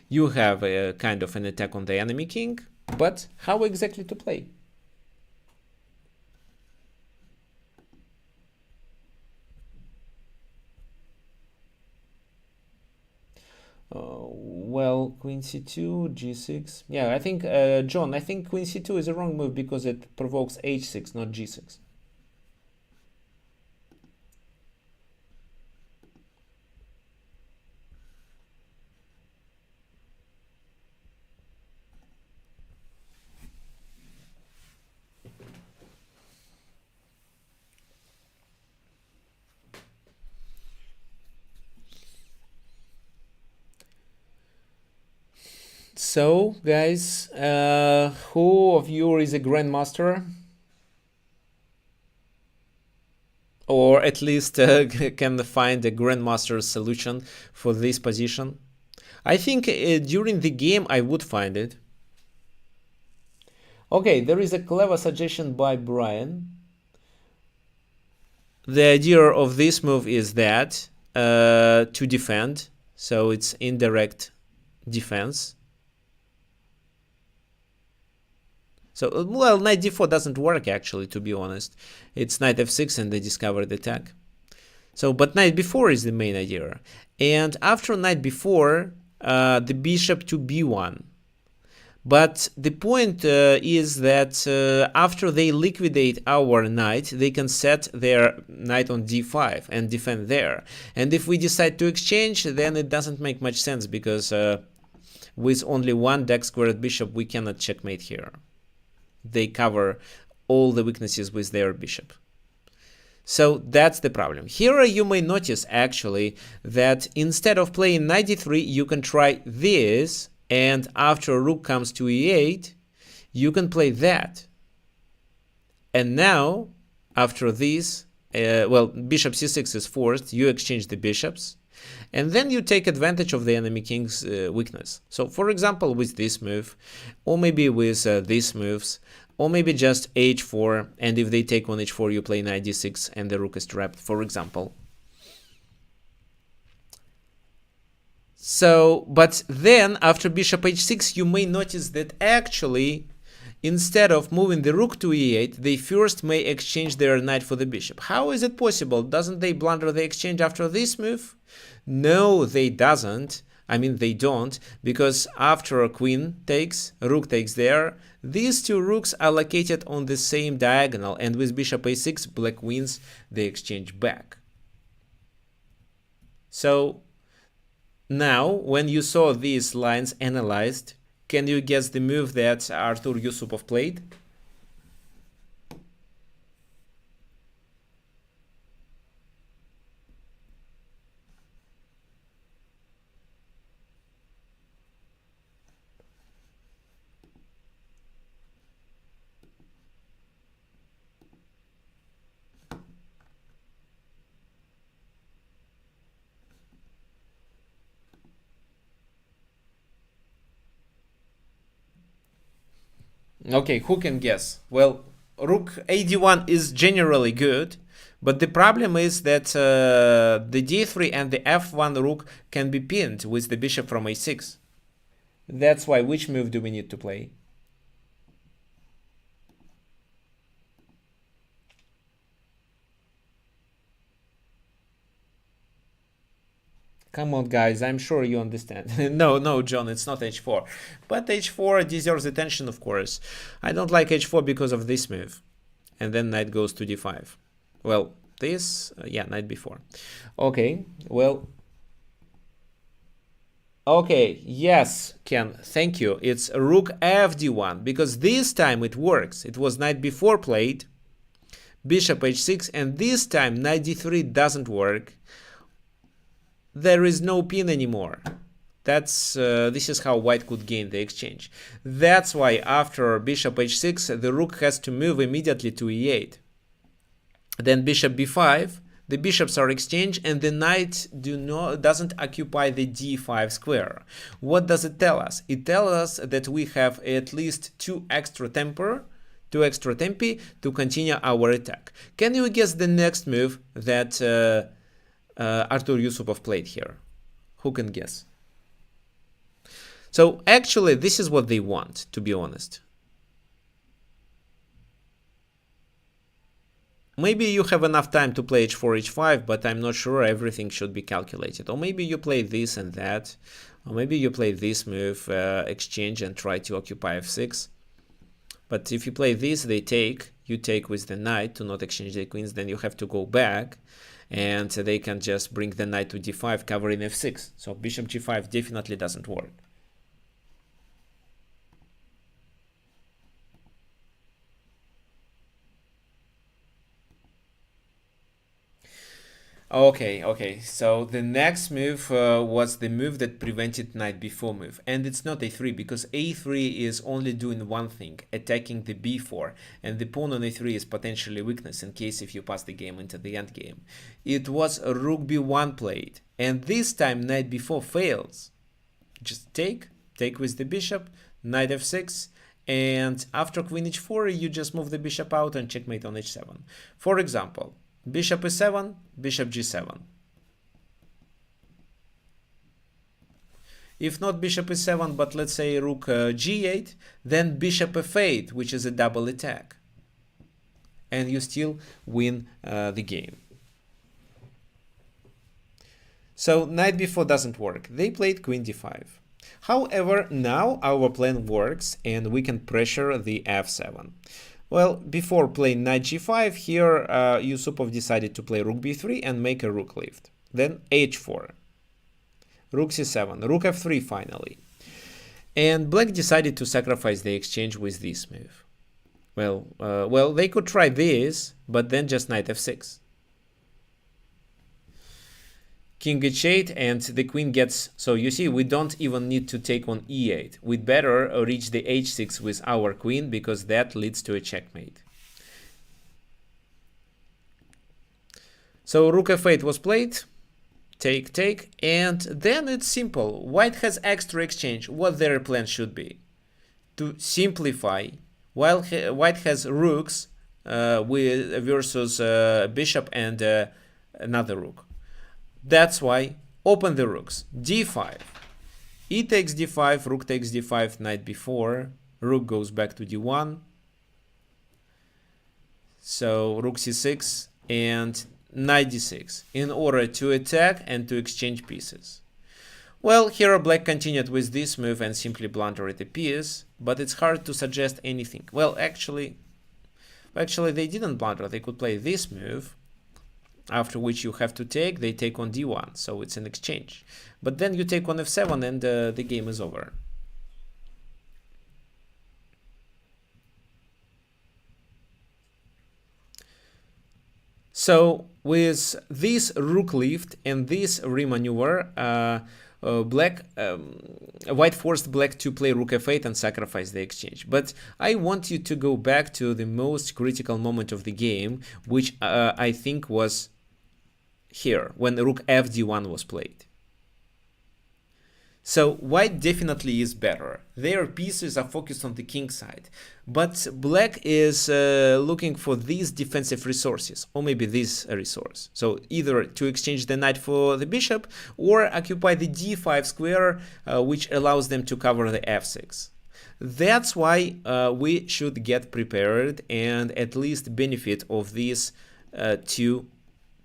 You have a kind of an attack on the enemy king, but how exactly to play? Well, queen c2, g6. Yeah, I think, John, I think queen c2 is a wrong move because it provokes h6, not g6. So, guys, who of you is a grandmaster? Or at least can find a grandmaster solution for this position? I think during the game I would find it. Okay, there is a clever suggestion by Brian. The idea of this move is that to defend, so it's indirect defense. So, well, knight d4 doesn't work actually, to be honest. It's knight f6 and they discovered the attack. So, but knight b4 is the main idea. And after knight b4, the bishop to b1. But the point is that after they liquidate our knight, they can set their knight on d5 and defend there. And if we decide to exchange, then it doesn't make much sense because with only one deck squared bishop, we cannot checkmate here. They cover all the weaknesses with their bishop. So that's the problem. Here you may notice actually that instead of playing knight d3, you can try this. And after rook comes to e8, you can play that. And now, after this, well, bishop c6 is forced, you exchange the bishops, and then you take advantage of the enemy king's weakness. So, for example, with this move, or maybe with these moves, or maybe just h4, and if they take on h4, you play knight d6, and the rook is trapped, for example. So, but then after bishop h6, you may notice that actually, instead of moving the rook to e8, they first may exchange their knight for the bishop. How is it possible? Doesn't they blunder the exchange after this move? No, they doesn't. I mean, they don't, because after a queen takes, rook takes there, these two rooks are located on the same diagonal, and with bishop a6, black wins, they exchange back. So, now, when you saw these lines analyzed, can you guess the move that Artur Yusupov played? Okay, who can guess? Well, rook ad1 is generally good, but the problem is that the d3 and the f1 rook can be pinned with the bishop from a6. That's why, which move do we need to play? Come on, guys, I'm sure you understand. No, John, it's not h4. But h4 deserves attention, of course. I don't like h4 because of this move. And then knight goes to d5. Well, this, yeah, knight b4. Okay, well. Okay, yes, Ken, thank you. It's rook fd1, because this time it works. It was knight b4 played, bishop h6, and this time knight d3 doesn't work. There is no pin anymore. That's this is how white could gain the exchange. That's why after bishop h6, the rook has to move immediately to e8. Then bishop b5, the bishops are exchanged, and the knight doesn't occupy the d5 square. What does it tell us? It tells us that we have at least two extra tempi to continue our attack. Can you guess the next move that Artur Yusupov played here? Who can guess? So actually, this is what they want, to be honest. Maybe you have enough time to play h4, h5, but I'm not sure everything should be calculated. Or maybe you play this and that. Or maybe you play this move, exchange, and try to occupy f6. But if you play this, they take. You take with the knight to not exchange the queens. Then you have to go back. And they can just bring the knight to d5, covering f6. So bishop g5 definitely doesn't work. Okay. So the next move was the move that prevented knight b4 move, and it's not a3 because a3 is only doing one thing, attacking the b4, and the pawn on a3 is potentially weakness in case if you pass the game into the endgame. It was rook b1 played, and this time knight b4 fails. Just take with the bishop, knight f6, and after queen h4 you just move the bishop out and checkmate on h7. For example, bishop e7, bishop g7. If not bishop e7, but let's say rook g8, then bishop f8, which is a double attack. And you still win the game. So knight b4 doesn't work. They played queen d5. However, now our plan works and we can pressure the f7. Well, before playing knight g5, here Yusupov decided to play rook b3 and make a rook lift. Then h4, rook c7, rook f3 finally. And black decided to sacrifice the exchange with this move. Well, they could try this, but then just knight f6. King h8 and the queen gets, so you see we don't even need to take on e8. We'd better reach the h6 with our queen because that leads to a checkmate. So rook f8 was played, take, and then it's simple. White has extra exchange. What their plan should be? To simplify, while white has rooks versus bishop and another rook. That's why open the rooks. d5. E takes d5, rook takes d5, knight b4. Rook goes back to d1. So rook c6 and knight d6 in order to attack and to exchange pieces. Well, here black continued with this move and simply blundered a piece, but it's hard to suggest anything. Well, actually they didn't blunder. They could play this move, after which you have to take, they take on d1, so it's an exchange. But then you take on f7 and the game is over. So with this rook lift and this remaneuver, white forced black to play rook f8 and sacrifice the exchange. But I want you to go back to the most critical moment of the game, which I think was here, when rook fd1 was played. So white definitely is better. Their pieces are focused on the king side. But black is looking for these defensive resources, or maybe this resource. So either to exchange the knight for the bishop, or occupy the d5 square, which allows them to cover the f6. That's why we should get prepared and at least benefit of these two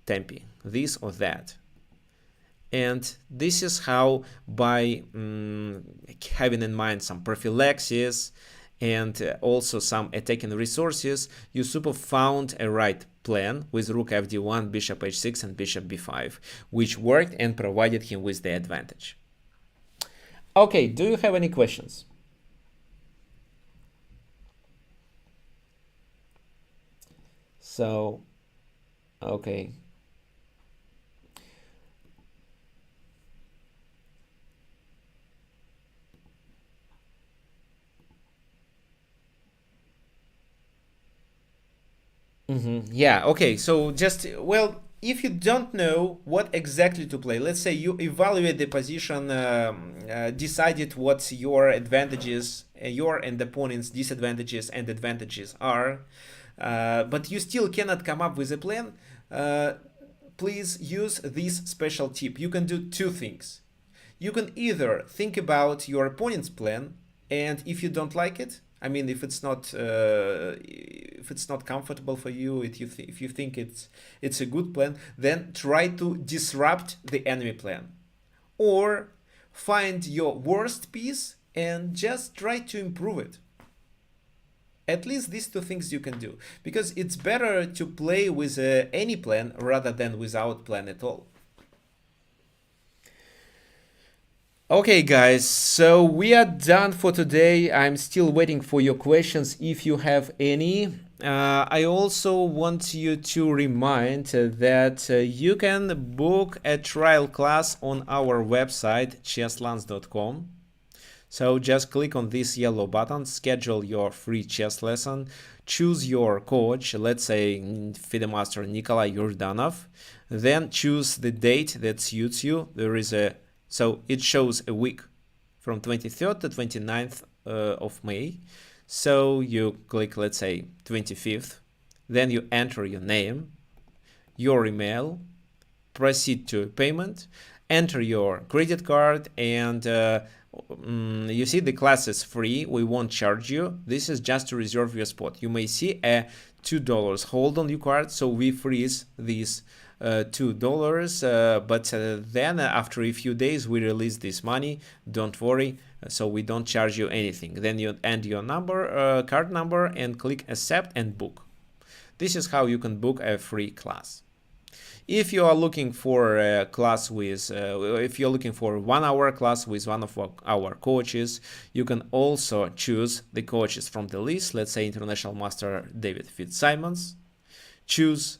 tempi, this or that. And this is how, by having in mind some prophylaxis and also some attacking resources, Yusupov found a right plan with rook fd1, bishop h6 and bishop b5, which worked and provided him with the advantage. Okay, do you have any questions? So, okay. Yeah, okay, so just, well, if you don't know what exactly to play, let's say you evaluate the position, decided what your advantages, your and opponent's disadvantages and advantages are, but you still cannot come up with a plan, please use this special tip. You can do two things. You can either think about your opponent's plan, and if you don't like it, I mean, if it's not comfortable for you, if you think it's a good plan, then try to disrupt the enemy plan, or find your worst piece and just try to improve it. At least these two things you can do, because it's better to play with any plan rather than without plan at all. Okay, guys, so we are done for today. I'm still waiting for your questions if you have any. I also want you to remind that you can book a trial class on our website chesslance.com. So just click on this yellow button, schedule your free chess lesson, choose your coach, let's say FIDE Master Nikolai Yurdanov, then choose the date that suits you. So it shows a week from 23rd to 29th of May. So you click, let's say, 25th, then you enter your name, your email, proceed to payment, enter your credit card, and you see the class is free. We won't charge you. This is just to reserve your spot. You may see a $2 hold on your card, so we freeze these $2, but then after a few days we release this money. Don't worry, so we don't charge you anything. Then you enter your number, card number, and click accept and book. This is how you can book a free class. If you are looking for a class with, if you're looking for 1 hour class with one of our coaches, you can also choose the coaches from the list. Let's say International Master David Fitzsimons. Choose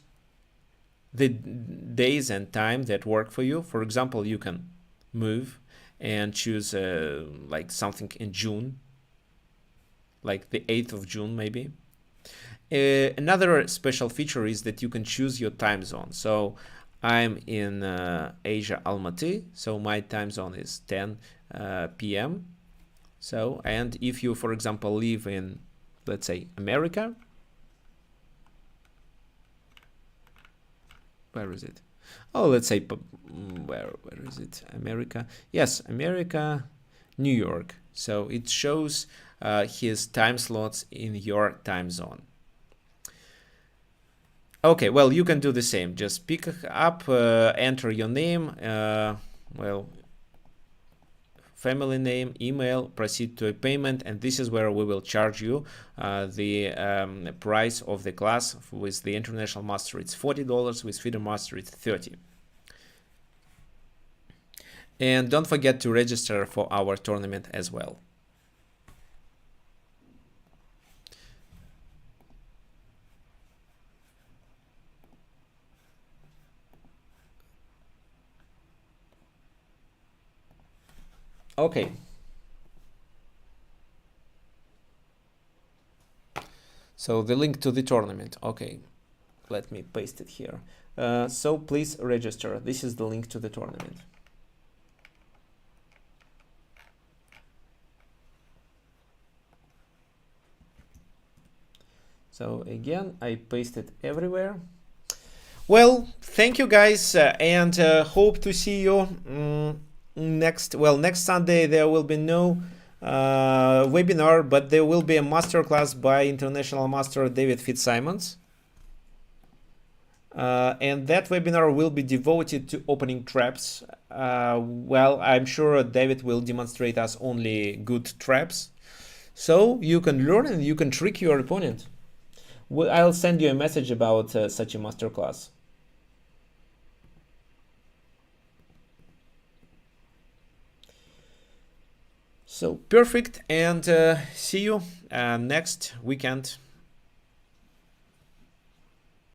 the days and time that work for you. For example, you can move and choose like something in June, like the 8th of June maybe. Another special feature is that you can choose your time zone. So I'm in Asia, Almaty, so my time zone is 10 p.m. So, and if you, for example, live in, let's say, America, where is it? Oh, let's say, where is it? America. Yes, America, New York. So it shows his time slots in your time zone. Okay, well, you can do the same. Just pick up, enter your name, well, family name, email, proceed to a payment, and this is where we will charge you the price of the class. With the International Master, it's $40. With FIDE Master, it's $30. And don't forget to register for our tournament as well. Okay. So the link to the tournament. Okay, let me paste it here. So please register. This is the link to the tournament. So again, I paste it everywhere. Well, thank you guys, and hope to see you next Sunday. There will be no webinar, but there will be a masterclass by International Master David Fitzsimons. And that webinar will be devoted to opening traps. Well, I'm sure David will demonstrate us only good traps, so you can learn and you can trick your opponent. I'll send you a message about such a masterclass. So perfect, and see you next weekend.